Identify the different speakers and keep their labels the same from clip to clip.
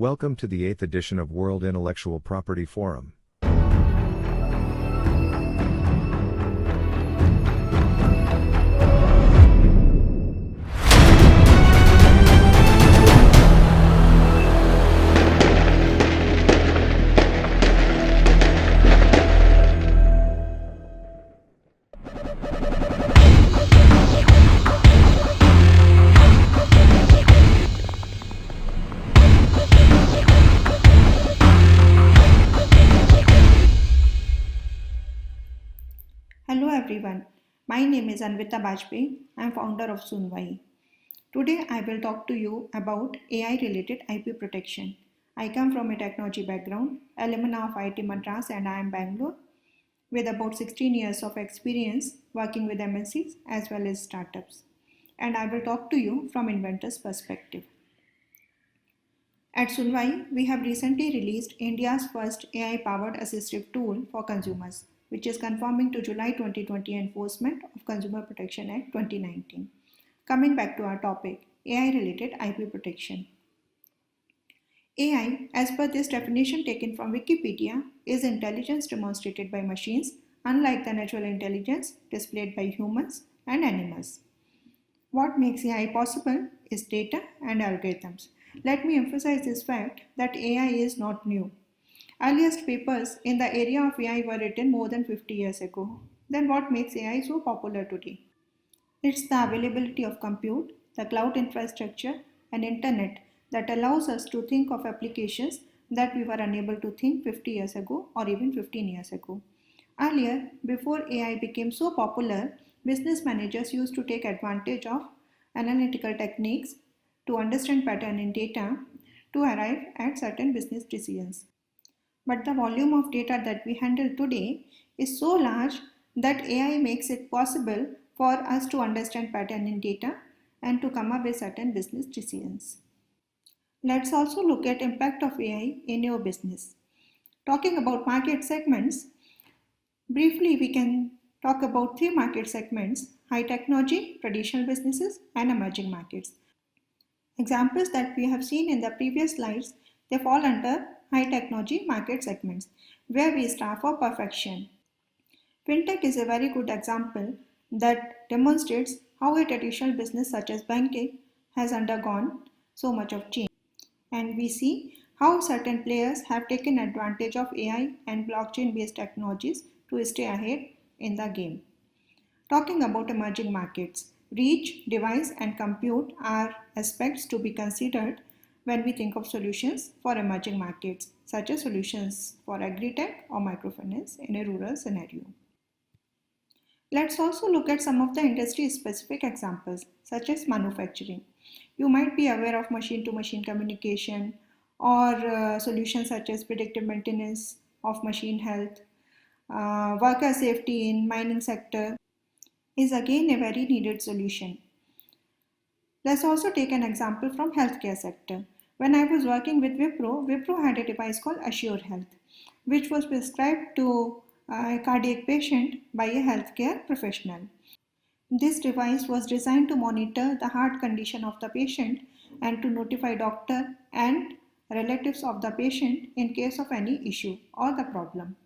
Speaker 1: Welcome to the 8th edition of World Intellectual Property Forum.
Speaker 2: Hello everyone, my name is Anvita Bajpai. I am founder of Sunvai. Today I will talk to you about AI related IP protection. I come from a technology background, alumna of IIT Madras and I am Bangalore with about 16 years of experience working with MNCs as well as startups. And I will talk to you from inventor's perspective. At Sunvai, we have recently released India's first AI-powered assistive tool for consumers, which is conforming to July 2020 enforcement of Consumer Protection Act 2019. Coming back to our topic, AI-related IP protection. AI, as per this definition taken from Wikipedia, is intelligence demonstrated by machines, unlike the natural intelligence displayed by humans and animals. What makes AI possible is data and algorithms. Let me emphasize this fact that AI is not new. Earliest papers in the area of AI were written more than 50 years ago. Then what makes AI so popular today? It's the availability of compute, the cloud infrastructure, and internet that allows us to think of applications that we were unable to think 50 years ago or even 15 years ago. Earlier, before AI became so popular, business managers used to take advantage of analytical techniques to understand pattern in data to arrive at certain business decisions. But the volume of data that we handle today is so large that AI makes it possible for us to understand pattern in data and to come up with certain business decisions. Let's also look at impact of AI in your business. Talking about market segments, briefly we can talk about three market segments: high technology, traditional businesses, and emerging markets. Examples that we have seen in the previous slides, they fall under high technology market segments, where we strive for perfection. Fintech is a very good example that demonstrates how a traditional business such as banking has undergone so much of change. And we see how certain players have taken advantage of AI and blockchain based technologies to stay ahead in the game. Talking about emerging markets, reach, device, and compute are aspects to be considered when we think of solutions for emerging markets, such as solutions for agri-tech or microfinance in a rural scenario. Let's also look at some of the industry-specific examples, such as manufacturing. You might be aware of machine-to-machine communication or solutions such as predictive maintenance of machine health. Worker safety in mining sector is again a very needed solution. Let's also take an example from healthcare sector. When I was working with Wipro had a device called Assure Health, which was prescribed to a cardiac patient by a healthcare professional. This device was designed to monitor the heart condition of the patient and to notify doctor and relatives of the patient in case of any issue or the problem.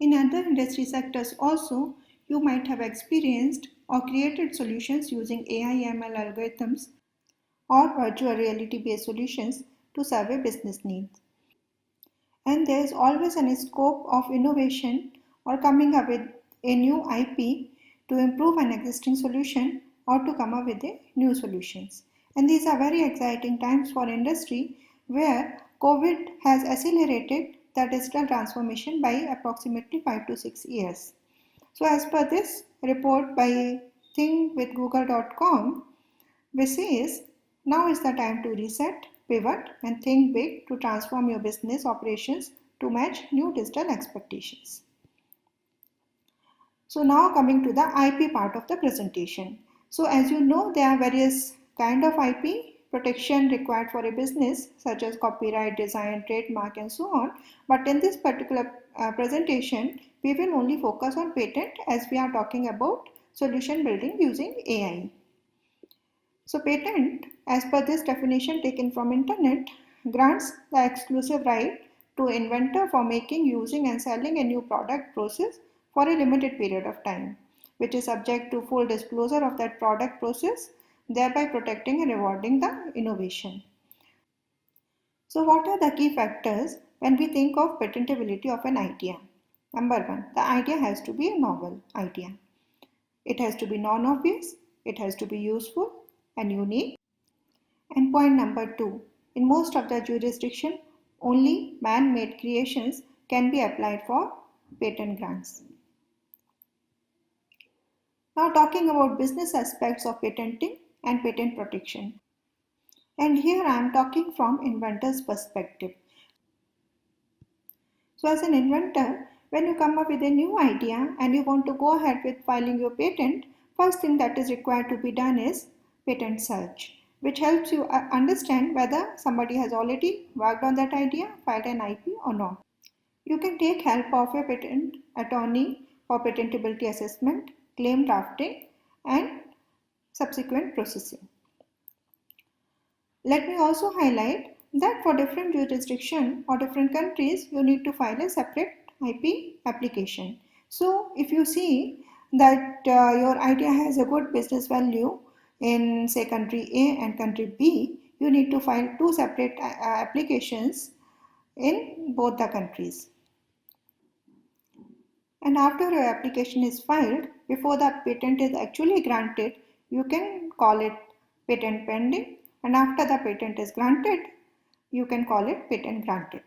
Speaker 2: In other industry sectors also, you might have experienced or created solutions using AI/ML algorithms or virtual reality based solutions to serve a business need. And there is always a scope of innovation or coming up with a new IP to improve an existing solution or to come up with a new solutions. And these are very exciting times for industry where COVID has accelerated the digital transformation by approximately 5 to 6 years. So as per this report by thinkwithgoogle.com, which says now is the time to reset, pivot, and think big to transform your business operations to match new digital expectations. So now coming to the IP part of the presentation. So as you know, there are various kind of IP protection required for a business, such as copyright, design, trademark, and so on. But in this particular presentation, we will only focus on patent as we are talking about solution building using AI. So patent, as per this definition taken from internet, grants the exclusive right to inventor for making, using, and selling a new product process for a limited period of time, which is subject to full disclosure of that product process, thereby protecting and rewarding the innovation. So, what are the key factors when we think of patentability of an idea? Number one, the idea has to be a novel idea. It has to be non-obvious, it has to be useful and unique. And point number two, in most of the jurisdiction, only man-made creations can be applied for patent grants. Now talking about business aspects of patenting and patent protection. And here I am talking from inventor's perspective. So as an inventor, when you come up with a new idea and you want to go ahead with filing your patent, first thing that is required to be done is patent search, which helps you understand whether somebody has already worked on that idea, filed an IP or not. You can take help of a patent attorney for patentability assessment, claim drafting, and subsequent processing. Let me also highlight that for different jurisdiction or different countries, you need to file a separate IP application. So if you see that your idea has a good business value in say country A and country B, you need to file two separate applications in both the countries. And after your application is filed, before the patent is actually granted, you can call it patent pending, and after the patent is granted, you can call it patent granted.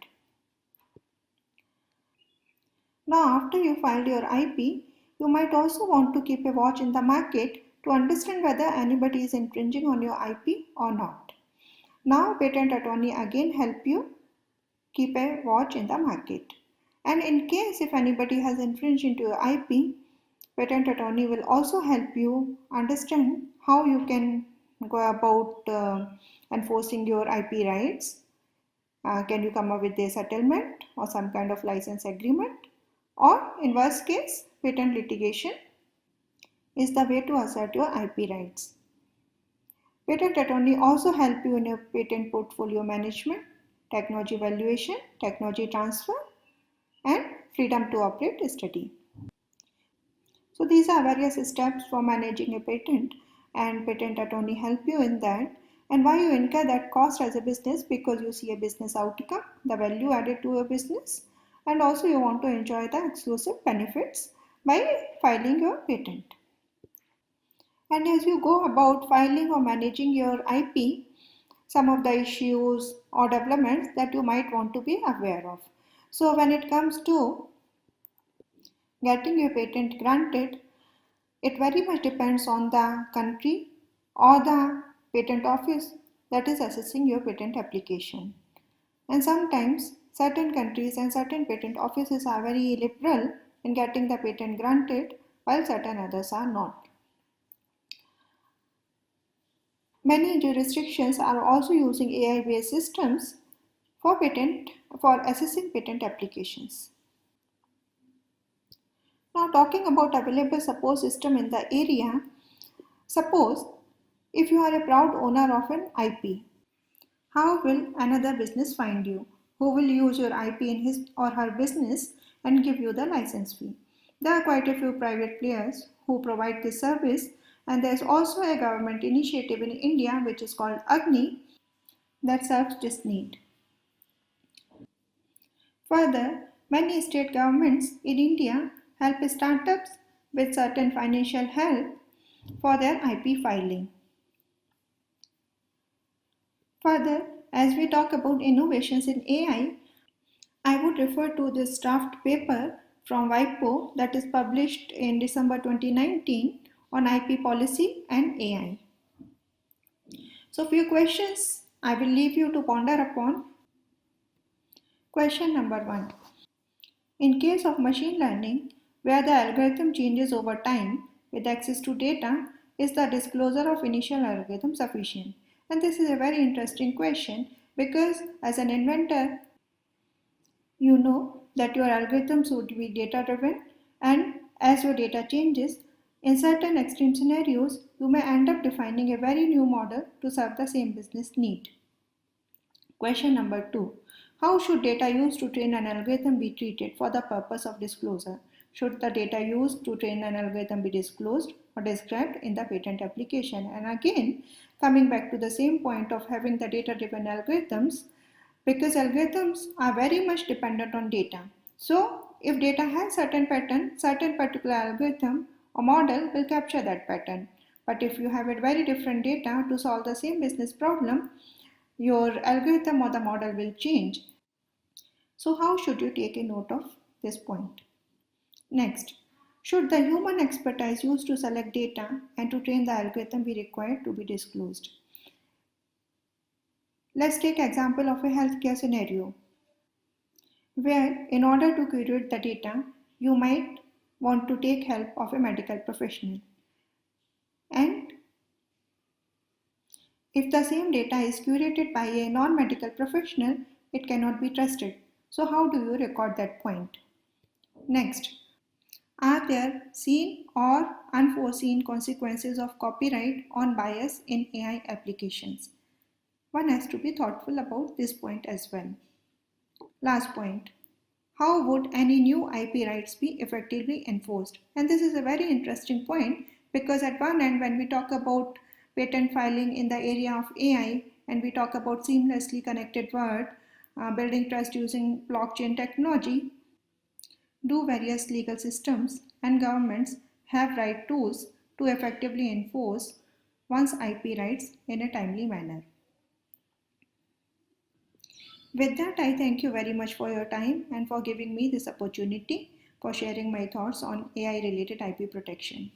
Speaker 2: Now, after you filed your IP, you might also want to keep a watch in the market to understand whether anybody is infringing on your IP or not. Now, patent attorney again help you keep a watch in the market. And in case if anybody has infringed into your IP, patent attorney will also help you understand how you can go about enforcing your IP rights. Can you come up with a settlement or some kind of license agreement? Or in worst case, patent litigation is the way to assert your IP rights. Patent attorney also help you in your patent portfolio management, technology valuation, technology transfer, and freedom to operate study. So these are various steps for managing a patent, and patent attorney help you in that. And why you incur that cost as a business? Because you see a business outcome, the value added to your business, and also you want to enjoy the exclusive benefits by filing your patent. And as you go about filing or managing your IP, some of the issues or developments that you might want to be aware of. So when it comes to getting your patent granted, it very much depends on the country or the patent office that is assessing your patent application. And sometimes certain countries and certain patent offices are very liberal in getting the patent granted, while certain others are not. Many jurisdictions are also using AI-based systems for assessing patent applications. Now talking about available support system in the area, suppose if you are a proud owner of an IP, how will another business find you? Who will use your IP in his or her business and give you the license fee? There are quite a few private players who provide this service, and there is also a government initiative in India which is called Agni that serves this need. Further, many state governments in India help startups with certain financial help for their IP filing. Further, as we talk about innovations in AI, I would refer to this draft paper from WIPO that is published in December 2019 on IP policy and AI. So, few questions I will leave you to ponder upon. Question number 1. In case of machine learning, where the algorithm changes over time with access to data, is the disclosure of initial algorithm sufficient? And this is a very interesting question because as an inventor, you know that your algorithms would be data driven, and as your data changes, in certain extreme scenarios, you may end up defining a very new model to serve the same business need. Question number 2. How should data used to train an algorithm be treated for the purpose of disclosure? Should the data used to train an algorithm be disclosed or described in the patent application? And again, coming back to the same point of having the data-driven algorithms, because algorithms are very much dependent on data. So, if data has certain pattern, certain particular algorithm or model will capture that pattern. But if you have a very different data to solve the same business problem, your algorithm or the model will change. So how should you take a note of this point? Next, should the human expertise used to select data and to train the algorithm be required to be disclosed? Let's take example of a healthcare scenario where in order to curate the data, you might want to take help of a medical professional. And if the same data is curated by a non-medical professional, it cannot be trusted. So how do you record that point? Next, are there seen or unforeseen consequences of copyright on bias in AI applications? One has to be thoughtful about this point as well. Last point, how would any new IP rights be effectively enforced? And this is a very interesting point because at one end, when we talk about patent filing in the area of AI and we talk about seamlessly connected world, building trust using blockchain technology, do various legal systems and governments have right tools to effectively enforce one's IP rights in a timely manner? With that, I thank you very much for your time and for giving me this opportunity for sharing my thoughts on AI related IP protection.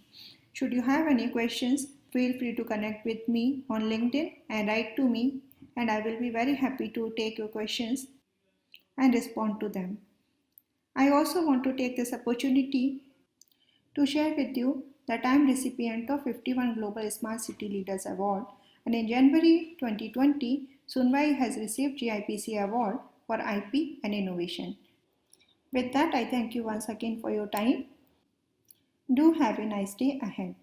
Speaker 2: Should you have any questions, feel free to connect with me on LinkedIn and write to me, and I will be very happy to take your questions and respond to them. I also want to take this opportunity to share with you that I am recipient of 51 Global Smart City Leaders Award, and in January 2020, Sunwai has received GIPC Award for IP and Innovation. With that, I thank you once again for your time. Do have a nice day ahead.